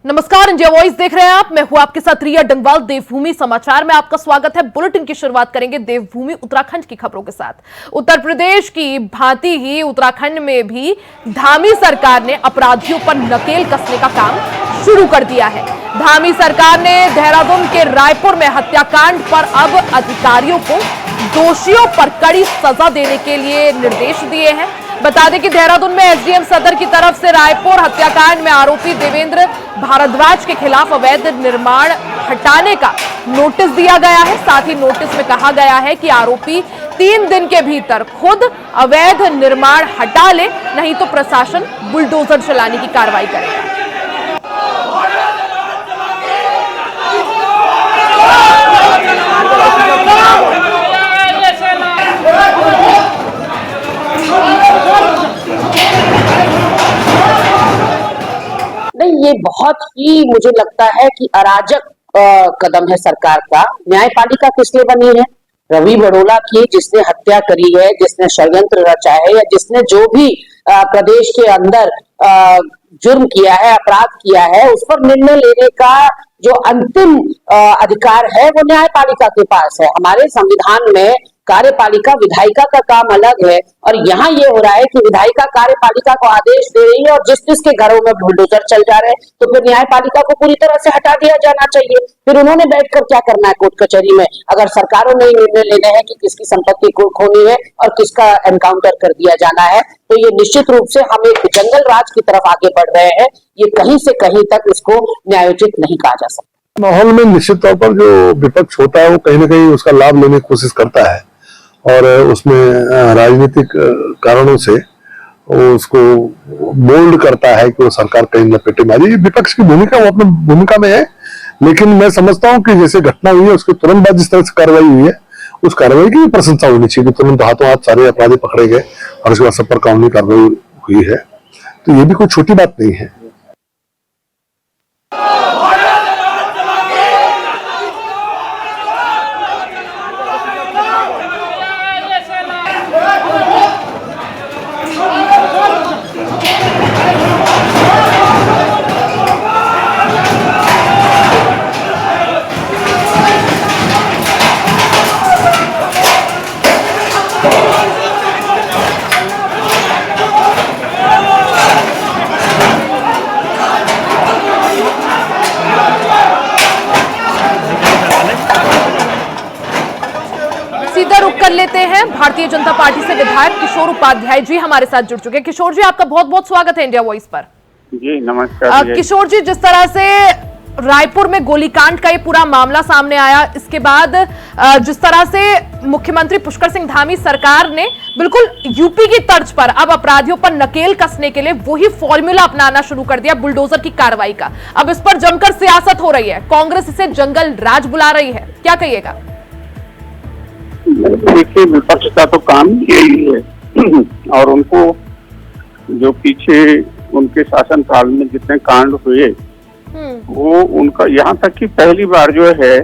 नमस्कार, India voice देख रहे हैं आप। मैं हूं आपके साथ रिया डंगवाल। देवभूमि समाचार में आपका स्वागत है। बुलेटिन की शुरुआत करेंगे देवभूमि उत्तराखंड की खबरों के साथ। उत्तर प्रदेश की भांति ही उत्तराखंड में भी धामी सरकार ने अपराधियों पर नकेल कसने का काम शुरू कर दिया है। धामी सरकार ने देहरादून के रायपुर में हत्याकांड पर अब अधिकारियों को दोषियों पर कड़ी सजा देने के लिए निर्देश दिए हैं। बता दें कि देहरादून में एसडीएम सदर की तरफ से रायपुर हत्याकांड में आरोपी देवेंद्र भारद्वाज के खिलाफ अवैध निर्माण हटाने का नोटिस दिया गया है। साथ ही नोटिस में कहा गया है कि आरोपी 3 दिन के भीतर खुद अवैध निर्माण हटा ले, नहीं तो प्रशासन बुलडोजर चलाने की कार्रवाई करेगा। नहीं, ये बहुत ही मुझे लगता है कि अराजक कदम है सरकार का। न्यायपालिका किस लिए बनी है? रवि बड़ोला की, जिसने हत्या करी है, जिसने षड्यंत्र रचा है, या जिसने जो भी प्रदेश के अंदर जुर्म किया है, अपराध किया है, उस पर निर्णय लेने का जो अंतिम अधिकार है वो न्यायपालिका के पास है। हमारे संविधान में कार्यपालिका विधायिका का काम अलग है, और यहाँ ये हो रहा है कि विधायिका कार्यपालिका को आदेश दे रही है और जिस जिसके घरों में बुलडोजर चल जा रहे हैं, तो फिर न्यायपालिका को पूरी तरह से हटा दिया जाना चाहिए। फिर उन्होंने बैठकर क्या करना है कोर्ट कचहरी में, अगर सरकारों ने निर्णय लेने हैं कि किसकी संपत्ति को खोनी है और किसका एनकाउंटर कर दिया जाना है, तो ये निश्चित रूप से हम एक जंगल राज की तरफ आगे बढ़ रहे हैं। ये कहीं से कहीं तक इसको न्यायोचित नहीं कहा जा सकता। माहौल में निश्चित तौर पर जो विपक्ष होता है वो कहीं ना कहीं उसका लाभ लेने की कोशिश करता है, और उसमें राजनीतिक कारणों से वो उसको मोल्ड करता है कि वो सरकार कहीं लपेटे मारे। ये विपक्ष की भूमिका, वो अपनी भूमिका में है। लेकिन मैं समझता हूँ कि जैसे घटना हुई है उसके तुरंत बाद जिस तरह से कार्रवाई हुई है, उस कार्रवाई की भी प्रशंसा होनी चाहिए कि तुरंत हाथों हाथ सारे अपराधी पकड़े गए और उसके बाद सब पर कानूनी कार्रवाई हुई है। तो ये भी कोई छोटी बात नहीं है। सीधा रुख कर लेते हैं। भारतीय जनता पार्टी से विधायक किशोर उपाध्याय जी हमारे साथ जुड़ चुके हैं। किशोर जी, आपका बहुत बहुत स्वागत है इंडिया वॉइस पर। जी नमस्कार। किशोर जी, जिस तरह से रायपुर में गोलीकांड का ये पूरा मामला सामने आया, इसके बाद जिस तरह से मुख्यमंत्री पुष्कर सिंह धामी सरकार ने बिल्कुल यूपी की तर्ज पर अब अपराधियों पर नकेल कसने के लिए वही फॉर्मूला अपनाना शुरू कर दिया, बुलडोजर की कार्रवाई का। अब इस पर जमकर सियासत हो रही है, कांग्रेस इसे जंगल राज बुला रही है, क्या कहिएगा? देखिए, विपक्ष का तो काम यही है और उनको जो पीछे उनके शासन काल में जितने कांड हुए वो उनका, यहाँ तक कि पहली बार जो है,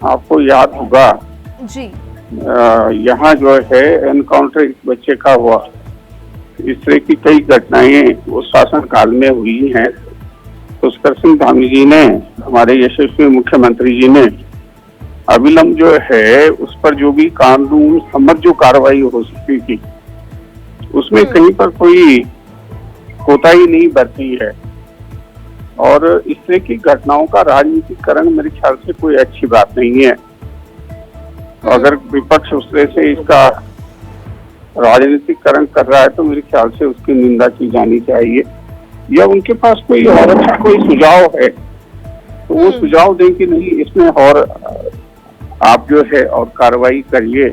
आपको याद होगा जी, यहाँ जो है एनकाउंटर एक बच्चे का हुआ। इस तरह की कई घटनाएं उस शासन काल में हुई हैं। पुष्कर सिंह धामी जी ने, हमारे यशस्वी मुख्यमंत्री जी ने अविलंब जो है उस पर जो भी कानून सम्मत जो कार्रवाई हो सकती थी उसमें कहीं पर कोई कोताही नहीं बरती है। और इस तरह की घटनाओं का राजनीतिकरण मेरे ख्याल से कोई अच्छी बात नहीं है। अगर विपक्ष उस तरह से इसका राजनीतिकरण कर रहा है तो मेरे ख्याल से उसकी निंदा की जानी चाहिए, या उनके पास कोई और अच्छा कोई सुझाव है तो वो सुझाव दें कि नहीं, इसमें और आप जो है और कार्रवाई करिए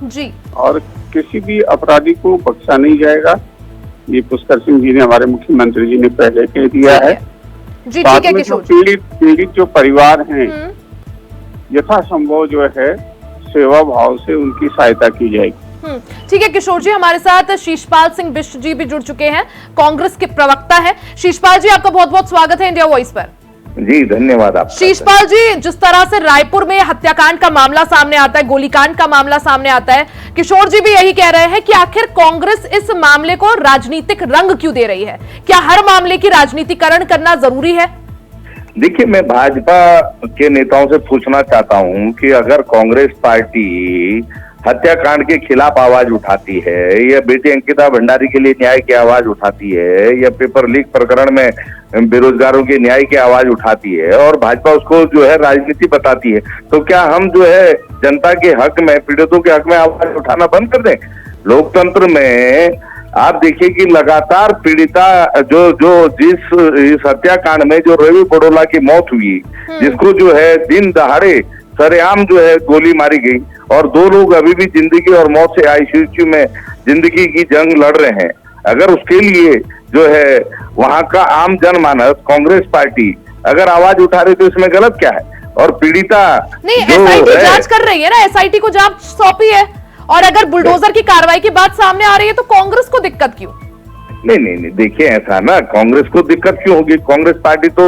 जी, और किसी भी अपराधी को बख्शा नहीं जाएगा। ये पुष्कर सिंह जी ने, हमारे मुख्यमंत्री जी ने पहले कह दिया है। जी, साथ ठीक है में किशोर। पीड़ित जो परिवार हैं, यथासंभव जो है सेवा भाव से उनकी सहायता की जाएगी। ठीक है किशोर जी, हमारे साथ शीशपाल सिंह बिष्ट जी भी जुड़ चुके हैं, कांग्रेस के प्रवक्ता है। शीशपाल जी, आपका बहुत बहुत स्वागत है इंडिया वॉइस पर। जी धन्यवाद आपका। शीशपाल जी, जिस तरह से रायपुर में हत्याकांड का मामला सामने आता है, गोलीकांड का मामला सामने आता है, किशोर जी भी यही कह रहे हैं कि आखिर कांग्रेस इस मामले को राजनीतिक रंग क्यों दे रही है? क्या हर मामले की राजनीतिकरण करना जरूरी है? देखिए, मैं भाजपा के नेताओं से पूछना चाहता हूं कि अगर कांग्रेस पार्टी हत्याकांड के खिलाफ आवाज उठाती है, या बेटी अंकिता भंडारी के लिए न्याय की आवाज उठाती है, या पेपर लीक प्रकरण में बेरोजगारों के न्याय की आवाज उठाती है, और भाजपा उसको जो है राजनीति बताती है, तो क्या हम जो है जनता के हक में, पीड़ितों के हक में आवाज उठाना बंद कर दें? लोकतंत्र में आप देखिए कि लगातार पीड़िता इस हत्याकांड में जो रवि बड़ोला की मौत हुई, जिसको जो है दिन दहाड़े सरेआम जो है गोली मारी गई, और 2 लोग अभी भी जिंदगी और मौत से आईसीयू में जिंदगी की जंग लड़ रहे हैं। अगर उसके लिए जो है वहां का आम जनमानस, कांग्रेस पार्टी अगर आवाज उठा रही, तो इसमें गलत क्या है? और पीड़िता नहीं, एसआईटी जांच कर रही है ना, एसआईटी को जांच सौंपी है, और अगर बुलडोजर की कार्रवाई की बात सामने आ रही है तो कांग्रेस को दिक्कत क्यों? नहीं, देखिए ऐसा ना, कांग्रेस को दिक्कत क्यों होगी? कांग्रेस पार्टी तो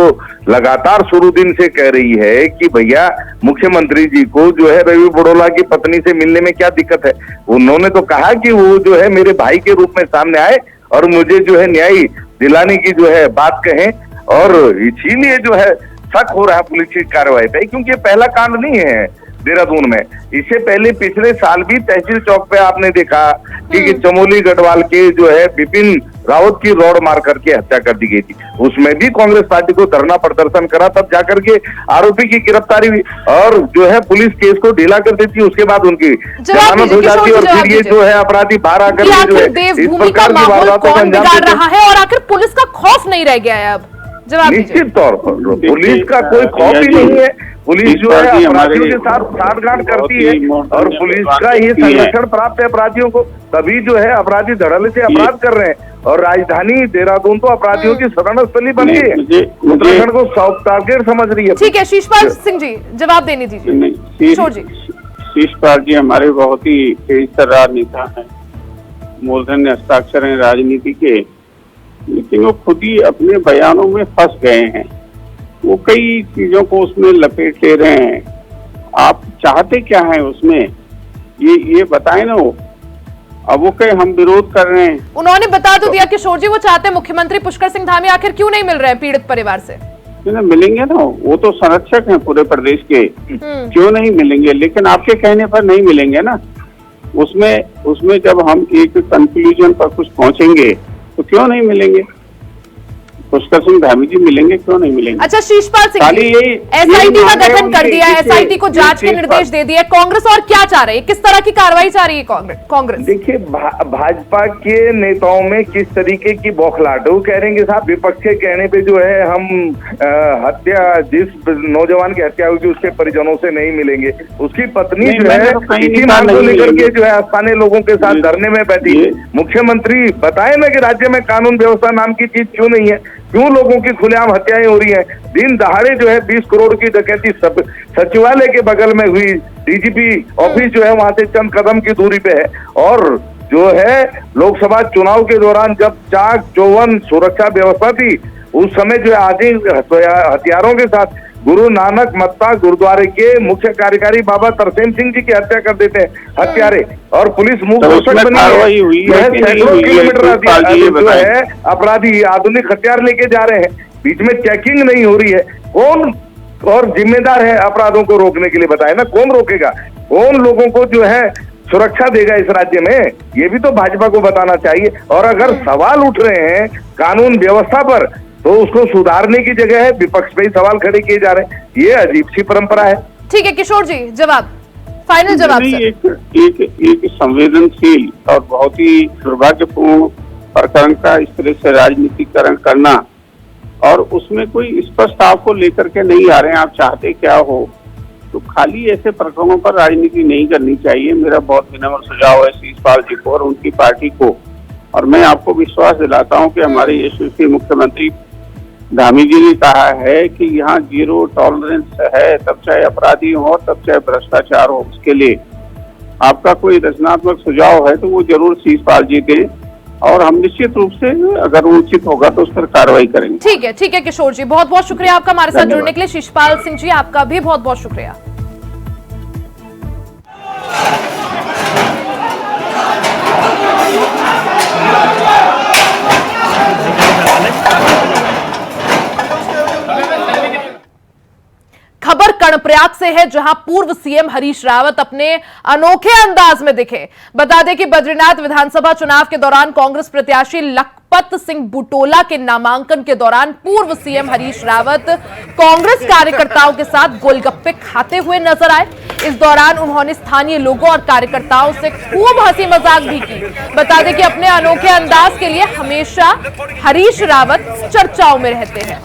लगातार शुरू दिन से कह रही है कि भैया मुख्यमंत्री जी को जो है रवि बड़ोला की पत्नी से मिलने में क्या दिक्कत है। उन्होंने तो कहा कि वो जो है मेरे भाई के रूप में सामने आए और मुझे जो है न्याय दिलाने की जो है बात कहें, और इसीलिए जो है शक हो रहा है पुलिस की कार्रवाई पे, क्योंकि ये पहला कांड नहीं है देहरादून में। इससे पहले पिछले साल भी तहसील चौक पे आपने देखा कि चमोली गढ़वाल के जो है विपिन रावत की रॉड मार करके हत्या कर दी गई थी। उसमें भी कांग्रेस पार्टी को धरना प्रदर्शन करा, तब जाकर के आरोपी की गिरफ्तारी हुई, और जो है पुलिस केस को ढीला कर देती, उसके बाद उनकी जमानत हो जाती, और फिर ये जो है अपराधी बाहर आकर जो है इस प्रकार की वारदातों को अंजाम देते हैं। और आखिर पुलिस का खौफ नहीं रह गया है अब? जवाब दीजिए। निश्चित तौर पर पुलिस का कोई खौफ ही नहीं है। पुलिस जो है अपराधियों के साथ साठगांठ करती है, और पुलिस का ही संरक्षण प्राप्त है अपराधियों को, तभी जो है अपराधी धड़ल्ले से अपराध कर रहे हैं। और राजधानी देहरादून तो अपराधियों की शरण स्थली बन गई है, उत्तराखंड को सॉफ्ट टारगेट समझ रही है। ठीक है, शीशपाल सिंह जी जवाब देने दीजिए। किशोर जी। शीशपाल जी हमारे बहुत ही तेज तर्रार नेता है, मूर्धन्य हस्ताक्षर हैं राजनीति के, लेकिन वो खुद ही अपने बयानों में फंस गए हैं। वो कई चीजों को उसमें लपेट ले रहे हैं। आप चाहते क्या हैं उसमें, ये बताएं ना। वो अब वो कहे हम विरोध कर रहे हैं। उन्होंने बता तो दिया किशोर जी, वो चाहते हैं मुख्यमंत्री पुष्कर सिंह धामी, आखिर क्यों नहीं मिल रहे हैं पीड़ित परिवार से? मिलेंगे ना, वो तो संरक्षक हैं पूरे प्रदेश के, क्यों नहीं मिलेंगे? लेकिन आपके कहने पर नहीं मिलेंगे ना। उसमें जब हम एक कंक्लूजन पर कुछ पहुंचेंगे तो क्यों नहीं मिलेंगे? पुष्कर सिंह धामी जी मिलेंगे, क्यों नहीं मिलेंगे? अच्छा शीशपाल सिंह, एसआईटी का गठन कर दिया है, एसआईटी को जांच के निर्देश दे दिए, कांग्रेस और क्या चाह रही है? किस तरह की कार्रवाई चाह रही है कांग्रेस? देखिए, भाजपा के नेताओं में किस तरीके की बौखलाहट है। वो कह रहे हैं कि साहब विपक्ष के कहने पे जो है हम जिस नौजवान की हत्या हुई उसके परिजनों से नहीं मिलेंगे। उसकी पत्नी जो है इसी मांग को लेकर के जो है स्थानीय लोगों के साथ धरने में बैठी। मुख्यमंत्री बताए ना कि राज्य में कानून व्यवस्था नाम की चीज क्यों नहीं है, क्यों लोगों की खुलेआम हत्याएं हो रही हैं। दिन दहाड़े जो है 20 करोड़ की डकैती सचिवालय के बगल में हुई, डीजीपी ऑफिस जो है वहां से चंद कदम की दूरी पे है। और जो है लोकसभा चुनाव के दौरान जब चाक चौवन सुरक्षा व्यवस्था थी, उस समय जो है आदि हथियारों के साथ गुरु नानक मत्ता गुरुद्वारे के मुख्य कार्यकारी बाबा तरसेम सिंह जी की हत्या कर देते हैं हत्यारे, और पुलिस मुंह घोषक बनी है। सैकड़ों किलोमीटर जो है अपराधी आधुनिक हथियार लेके जा रहे हैं, बीच में चेकिंग नहीं हो रही है। कौन और जिम्मेदार है अपराधों को रोकने के लिए? बताए ना, कौन रोकेगा? कौन लोगों को जो है सुरक्षा देगा इस राज्य में? ये भी तो भाजपा को बताना चाहिए। और अगर सवाल उठ रहे हैं कानून व्यवस्था पर, तो उसको सुधारने की जगह है विपक्ष पे ही सवाल खड़े किए जा रहे हैं। ये अजीब सी परंपरा है। ठीक है किशोर जी, जवाब, फाइनल जवाब सर। एक संवेदनशील और बहुत ही दुर्भाग्यपूर्ण प्रकरण का इस तरह से राजनीतिकरण करना, और उसमें कोई स्पष्ट आपको लेकर के नहीं आ रहे हैं आप चाहते क्या हो, तो खाली ऐसे प्रकरणों पर राजनीति नहीं करनी चाहिए। मेरा बहुत विनम्र सुझाव है शीशपाल जी को और उनकी पार्टी को। और मैं आपको विश्वास दिलाता हूं कि हमारे यशस्वी मुख्यमंत्री धामी जी ने कहा है कि यहाँ 0 टॉलरेंस है, तब चाहे अपराधी हो तब चाहे भ्रष्टाचार हो। उसके लिए आपका कोई रचनात्मक सुझाव है तो वो जरूर शीशपाल जी दें, और हम निश्चित रूप से अगर उचित होगा तो उस पर कार्रवाई करेंगे। ठीक है किशोर जी, बहुत बहुत शुक्रिया आपका हमारे साथ धन्यवाद। जुड़ने के लिए। शिशपाल सिंह जी, आपका भी बहुत बहुत शुक्रिया। खबर कर्णप्रयाग से है, जहां पूर्व सीएम हरीश रावत अपने अनोखे अंदाज में दिखे। बता दें कि बद्रीनाथ विधानसभा चुनाव के दौरान कांग्रेस प्रत्याशी लखपत सिंह बुटोला के नामांकन के दौरान पूर्व सीएम हरीश रावत कांग्रेस कार्यकर्ताओं के साथ गोलगप्पे खाते हुए नजर आए। इस दौरान उन्होंने स्थानीय लोगों और कार्यकर्ताओं से खूब हंसी मजाक भी की। बता दें कि अपने अनोखे अंदाज के लिए हमेशा हरीश रावत चर्चाओं में रहते हैं।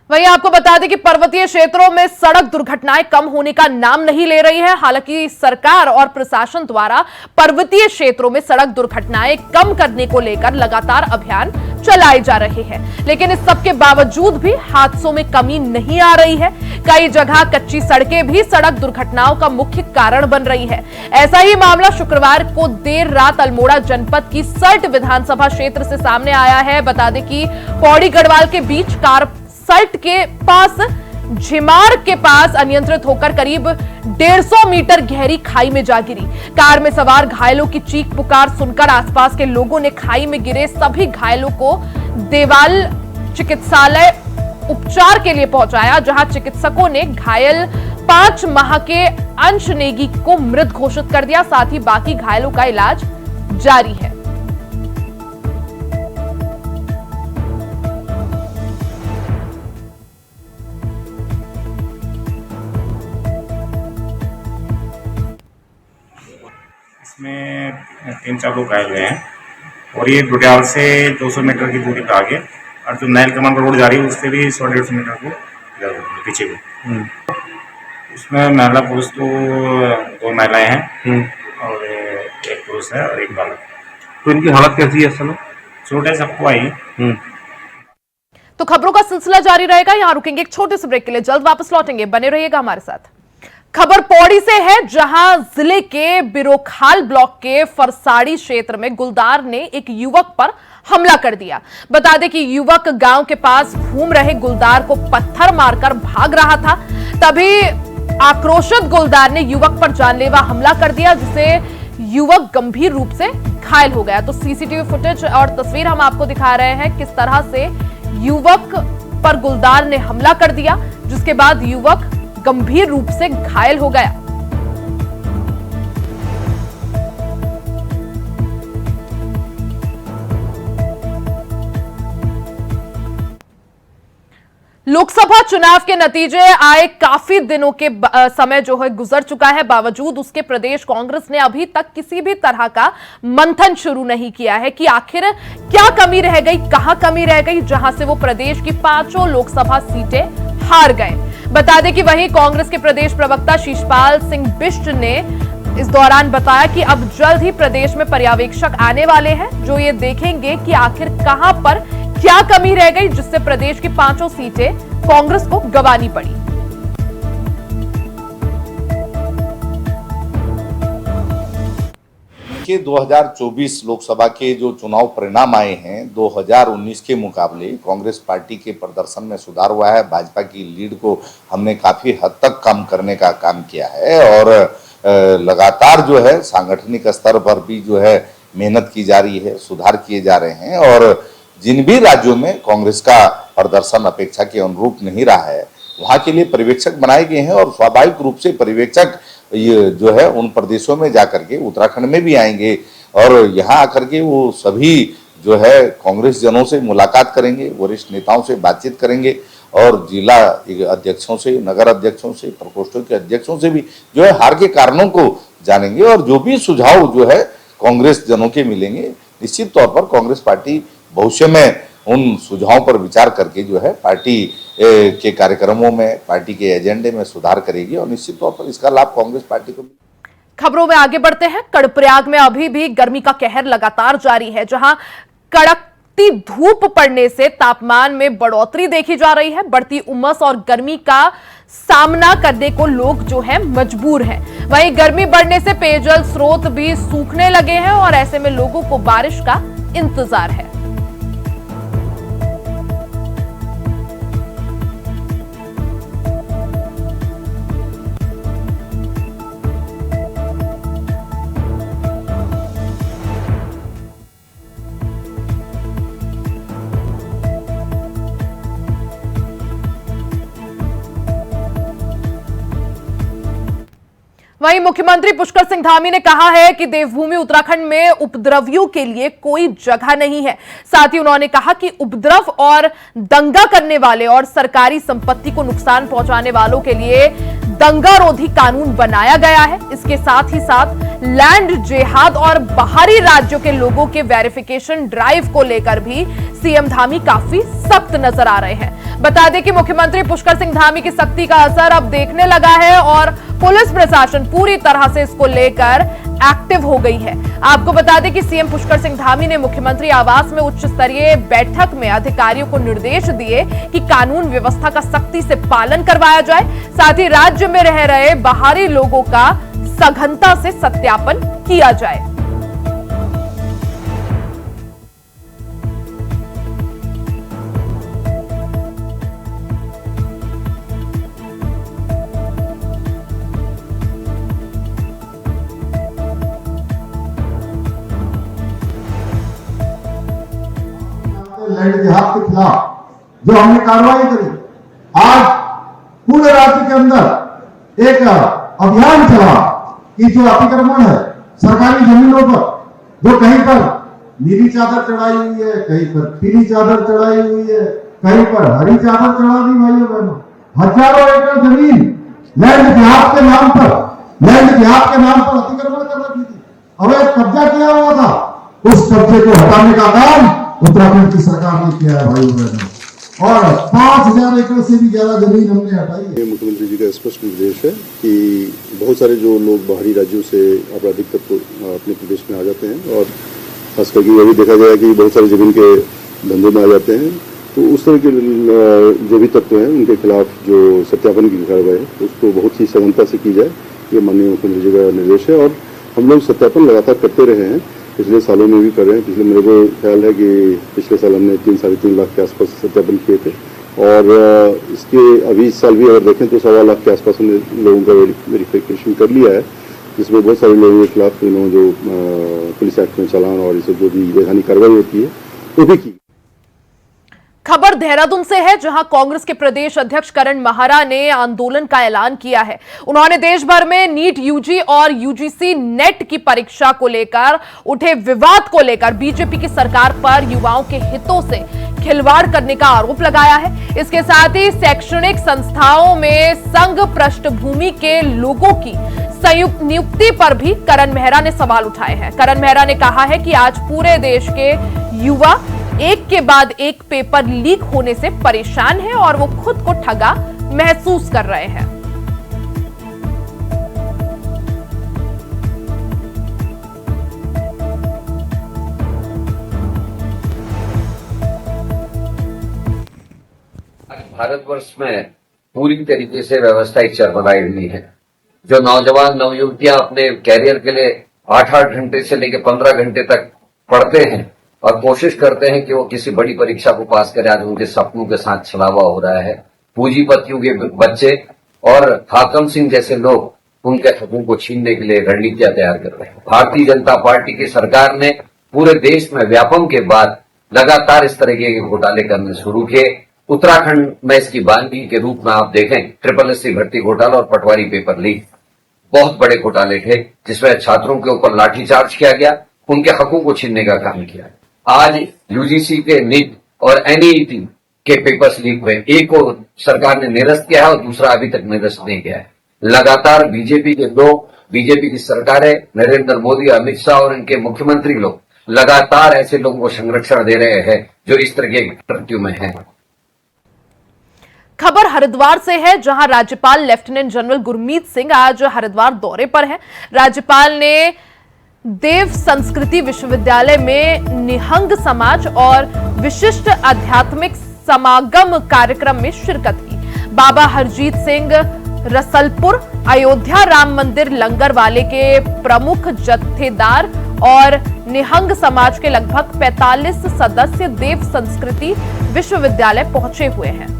वहीं आपको बता दें कि पर्वतीय क्षेत्रों में सड़क दुर्घटनाएं कम होने का नाम नहीं ले रही है। हालांकि सरकार और प्रशासन द्वारा पर्वतीय क्षेत्रों में सड़क दुर्घटनाएं कम करने को लेकर लगातार अभियान चलाए जा रहे हैं, लेकिन इस सब के बावजूद भी हादसों में कमी नहीं आ रही है। कई जगह कच्ची सड़कें भी सड़क दुर्घटनाओं का मुख्य कारण बन रही है। ऐसा ही मामला शुक्रवार को देर रात अल्मोड़ा जनपद की सल्ट विधानसभा क्षेत्र से सामने आया है। बता दें कि पौड़ी गढ़वाल के बीच कार सल्ट के पास झिमार के पास अनियंत्रित होकर करीब 150 मीटर गहरी खाई में जा गिरी। कार में सवार घायलों की चीख पुकार सुनकर आसपास के लोगों ने खाई में गिरे सभी घायलों को देवाल चिकित्सालय उपचार के लिए पहुंचाया, जहां चिकित्सकों ने घायल 5 माह के अंश नेगी को मृत घोषित कर दिया। साथ ही बाकी घायलों का इलाज जारी है। इसमें 3-4 लोग घायल हुए हैं और ये डुडियाल से 200 मीटर की दूरी पर आगे, और जो नैल कमान रोड जा रही है उससे भी 100-150 मीटर को इधर पीछे भी। उसमें महिला पुरुष तो 2 महिलाएं हैं और एक पुरुष है और एक बालक। तो इनकी हालत कैसी है इस समय? चोट है, सबको आई है। तो खबरों का सिलसिला जारी रहेगा। यहां रुकेंगे एक छोटे से ब्रेक के लिए, जल्द वापस लौटेंगे, बने रहिएगा हमारे साथ। खबर पौड़ी से है, जहां जिले के बिरोखाल ब्लॉक के फरसाड़ी क्षेत्र में गुलदार ने एक युवक पर हमला कर दिया। बता दें कि युवक गांव के पास घूम रहे गुलदार को पत्थर मारकर भाग रहा था। तभी आक्रोशित गुलदार ने युवक पर जानलेवा हमला कर दिया, जिससे युवक गंभीर रूप से घायल हो गया। तो सीसीटीवी फुटेज और तस्वीर हम आपको दिखा रहे हैं किस तरह से युवक पर गुलदार ने हमला कर दिया, जिसके बाद युवक गंभीर रूप से घायल हो गया। लोकसभा चुनाव के नतीजे आए काफी दिनों के समय जो है गुजर चुका है, बावजूद उसके प्रदेश कांग्रेस ने अभी तक किसी भी तरह का मंथन शुरू नहीं किया है कि आखिर क्या कमी रह गई, कहां कमी रह गई, जहां से वो प्रदेश की 5 लोकसभा सीटें हार गए। बता दें कि वहीं कांग्रेस के प्रदेश प्रवक्ता शिशपाल सिंह बिष्ट ने इस दौरान बताया कि अब जल्द ही प्रदेश में पर्यवेक्षक आने वाले हैं, जो ये देखेंगे कि आखिर कहां पर क्या कमी रह गई, जिससे प्रदेश की 5 सीटें कांग्रेस को गंवानी पड़ी। के 2024 लोकसभा के जो चुनाव परिणाम आए हैं, 2019 के मुकाबले कांग्रेस पार्टी के प्रदर्शन में सुधार हुआ है। भाजपा की लीड को हमने काफी हद तक कम करने का काम किया है और लगातार जो है सांगठनिक स्तर पर भी जो है मेहनत की जा रही है, सुधार किए जा रहे हैं और जिन भी राज्यों में कांग्रेस का प्रदर्शन अपेक्षा के अनुरूप नहीं रहा है, वहां के लिए पर्यवेक्षक बनाए गए हैं और स्वाभाविक रूप से पर्यवेक्षक ये जो है उन प्रदेशों में जाकर के उत्तराखंड में भी आएंगे और यहाँ आकर के वो सभी जो है कांग्रेस जनों से मुलाकात करेंगे, वरिष्ठ नेताओं से बातचीत करेंगे और जिला अध्यक्षों से, नगर अध्यक्षों से, प्रकोष्ठों के अध्यक्षों से भी जो है हार के कारणों को जानेंगे और जो भी सुझाव जो है कांग्रेस जनों के मिलेंगे, निश्चित तौर पर कांग्रेस पार्टी भविष्य में उन सुझावों पर विचार करके जो है पार्टी के कार्यक्रमों में, पार्टी के एजेंडे में सुधार करेगी और निश्चित तौर पर इसका लाभ कांग्रेस पार्टी को। खबरों में आगे बढ़ते हैं। कर्णप्रयाग में अभी भी गर्मी का कहर लगातार जारी है, जहां कड़कती धूप पड़ने से तापमान में बढ़ोतरी देखी जा रही है। बढ़ती उमस और गर्मी का सामना करने को लोग जो है मजबूर हैं। वहीं गर्मी बढ़ने से पेयजल स्रोत भी सूखने लगे हैं और ऐसे में लोगों को बारिश का इंतजार है। वहीं मुख्यमंत्री पुष्कर सिंह धामी ने कहा है कि देवभूमि उत्तराखंड में उपद्रवियों के लिए कोई जगह नहीं है। साथ ही उन्होंने कहा कि उपद्रव और दंगा करने वाले और सरकारी संपत्ति को नुकसान पहुंचाने वालों के लिए दंगारोधी कानून बनाया गया है। इसके साथ ही साथ लैंड जिहाद और बाहरी राज्यों के लोगों के वेरिफिकेशन ड्राइव को लेकर भी सीएम धामी काफी सख्त नजर आ रहे हैं। बता दें कि मुख्यमंत्री पुष्कर सिंह धामी की सख्ती का असर अब देखने लगा है और पुलिस प्रशासन पूरी तरह से इसको लेकर एक्टिव हो गई है। आपको बता दें कि सीएम पुष्कर सिंह धामी ने मुख्यमंत्री आवास में उच्च स्तरीय बैठक में अधिकारियों को निर्देश दिए कि कानून व्यवस्था का सख्ती से पालन करवाया जाए। साथ ही राज्य में रह रहे बाहरी लोगों का सघनता से सत्यापन किया जाए। लैंड जिहाद के खिलाफ जो हमने कार्रवाई करी, आज पूरे राज्य के अंदर एक अभियान चला कि जो अतिक्रमण है सरकारी जमीनों पर, जो कहीं पर नीली चादर चढ़ाई हुई है, कहीं पर पीली चादर चढ़ाई हुई है, कहीं पर हरी चादर चढ़ा दी भाइयों बहनों। हजारों एकड़ जमीन लैंड जिहाद के नाम पर अतिक्रमण कर रखी थी, अवैध कब्जा किया हुआ था। उस कब्जे को हटाने का काम उत्तराखंड की सरकार ने किया है भाइयों बहनों, और 5000 एकड़ से भी ज्यादा जमीन हमने हटाई है। मुख्यमंत्री जी का स्पष्ट निर्देश है कि बहुत सारे जो लोग बाहरी राज्यों से आपराधिक तत्व अपने प्रदेश में आ जाते हैं, और खास करके यह भी देखा गया कि बहुत सारे जमीन के धंधे में आ जाते हैं, तो उस तरह के जो भी तत्व हैं उनके खिलाफ जो सत्यापन की कार्रवाई है उसको बहुत ही सघनता से की जाए, ये माननीय मुख्यमंत्री जी का निर्देश है। और हम लोग सत्यापन लगातार करते रहे हैं, पिछले सालों में भी कर रहे हैं। पिछले मेरे को ख्याल है कि पिछले साल हमने 3-3.5 लाख के आसपास सत्यापन किए थे, और इसके अभी इस साल भी अगर देखें तो 1.25 लाख के आसपास हमने लोगों का वेरिफिकेशन कर लिया है, जिसमें बहुत सारे लोगों के खिलाफ जो पुलिस एक्ट में चालान और इसे जो भी वैधानिक कार्रवाई होती है वो भी की। खबर देहरादून से है, जहां कांग्रेस के प्रदेश अध्यक्ष करण माहरा ने आंदोलन का ऐलान किया है। उन्होंने देश भर में नीट यूजी और यूजीसी नेट की परीक्षा को लेकर उठे विवाद को लेकर बीजेपी की सरकार पर युवाओं के हितों से खिलवाड़ करने का आरोप लगाया है। इसके साथ ही शैक्षणिक संस्थाओं में संघ पृष्ठभूमि के लोगों की संयुक्त नियुक्ति पर भी करण मेहरा ने सवाल उठाए हैं। करण मेहरा ने कहा है कि आज पूरे देश के युवा एक के बाद एक पेपर लीक होने से परेशान है और वो खुद को ठगा महसूस कर रहे हैं। भारतवर्ष में पूरी तरीके से व्यवस्था एक चरमराई हुई है। जो नौजवान नवयुवतियां अपने कैरियर के लिए 8-8 घंटे से लेकर 15 घंटे तक पढ़ते हैं और कोशिश करते हैं कि वो किसी बड़ी परीक्षा को पास करें, आज उनके सपनों के साथ छलावा हो रहा है। पूंजीपतियों के बच्चे और हाकम सिंह जैसे लोग उनके हकों को छीनने के लिए रणनीतियां तैयार कर रहे हैं। भारतीय जनता पार्टी की सरकार ने पूरे देश में व्यापम के बाद लगातार इस तरीके के घोटाले करने शुरू किए। उत्तराखंड में इसकी बानगी के रूप में आप देखें, SSSC भर्ती घोटाला और पटवारी पेपर लीक बहुत बड़े घोटाले थे, जिसमें छात्रों के ऊपर लाठीचार्ज किया गया, उनके हकों को छीनने का काम किया। आज यूजीसी के नीट और एनईईटी के पेपर्स लीक हुए, एक को सरकार ने निरस्त किया है और दूसरा अभी तक निरस्त नहीं किया है। लगातार बीजेपी के लोग, बीजेपी की सरकारें, नरेंद्र मोदी, अमित शाह और इनके मुख्यमंत्री लोग लगातार ऐसे लोगों को संरक्षण दे रहे हैं जो इस तरह के कृत्यों में हैं। खबर हरिद्वार से है, जहां राज्यपाल लेफ्टिनेंट जनरल गुरमीत सिंह आज हरिद्वार दौरे पर हैं। राज्यपाल ने देव संस्कृति विश्वविद्यालय में निहंग समाज और विशिष्ट आध्यात्मिक समागम कार्यक्रम में शिरकत की। बाबा हरजीत सिंह रसलपुर अयोध्या राम मंदिर लंगर वाले के प्रमुख जत्थेदार और निहंग समाज के लगभग 45 सदस्य देव संस्कृति विश्वविद्यालय पहुंचे हुए हैं।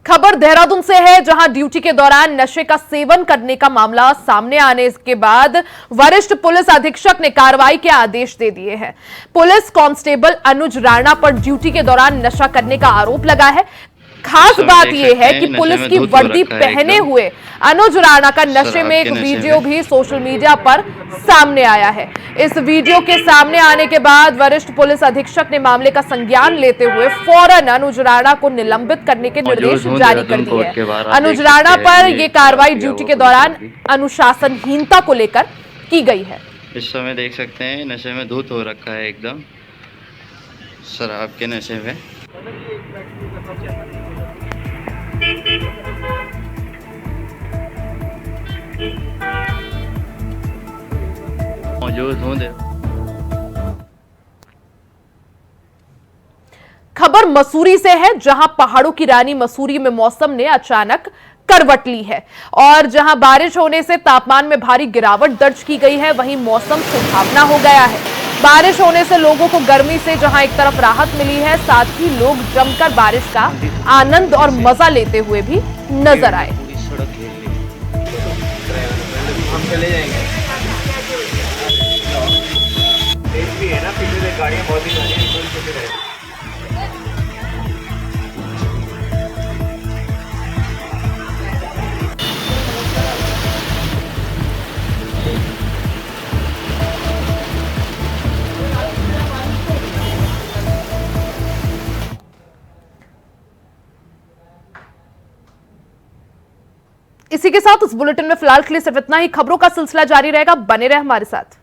खबर देहरादून से है, जहां ड्यूटी के दौरान नशे का सेवन करने का मामला सामने आने के बाद वरिष्ठ पुलिस अधीक्षक ने कार्रवाई के आदेश दे दिए हैं। पुलिस कांस्टेबल अनुज राणा पर ड्यूटी के दौरान नशा करने का आरोप लगा है। खास बात यह है कि पुलिस की वर्दी पहने हुए अनुज राणा का नशे में एक वीडियो भी सोशल मीडिया पर सामने आया है। इस वीडियो के सामने आने के बाद वरिष्ठ पुलिस अधीक्षक ने मामले का संज्ञान लेते हुए फौरन अनुज राणा को निलंबित करने के निर्देश जारी कर दिए हैं। अनुज राणा पर यह कार्रवाई ड्यूटी के दौरान अनुशासनहीनता को लेकर की गई है। इस समय देख सकते हैं नशे में धुत हो रखा है, एकदम शराब के नशे में। मौजूद हूँ। खबर मसूरी से है, जहां पहाड़ों की रानी मसूरी में मौसम ने अचानक करवट ली है और जहां बारिश होने से तापमान में भारी गिरावट दर्ज की गई है, वहीं मौसम सुहावना हो गया है। बारिश होने से लोगों को गर्मी से जहां एक तरफ राहत मिली है, साथ ही लोग जमकर बारिश का आनंद और मजा लेते हुए भी नजर आए। हम चले जाएंगे। है ना, पीछे गाड़ियां बहुत ही गाड़ियां इसी के साथ उस बुलेटिन में फिलहाल के लिए सिर्फ इतना ही। खबरों का सिलसिला जारी रहेगा, बने रहे हमारे साथ।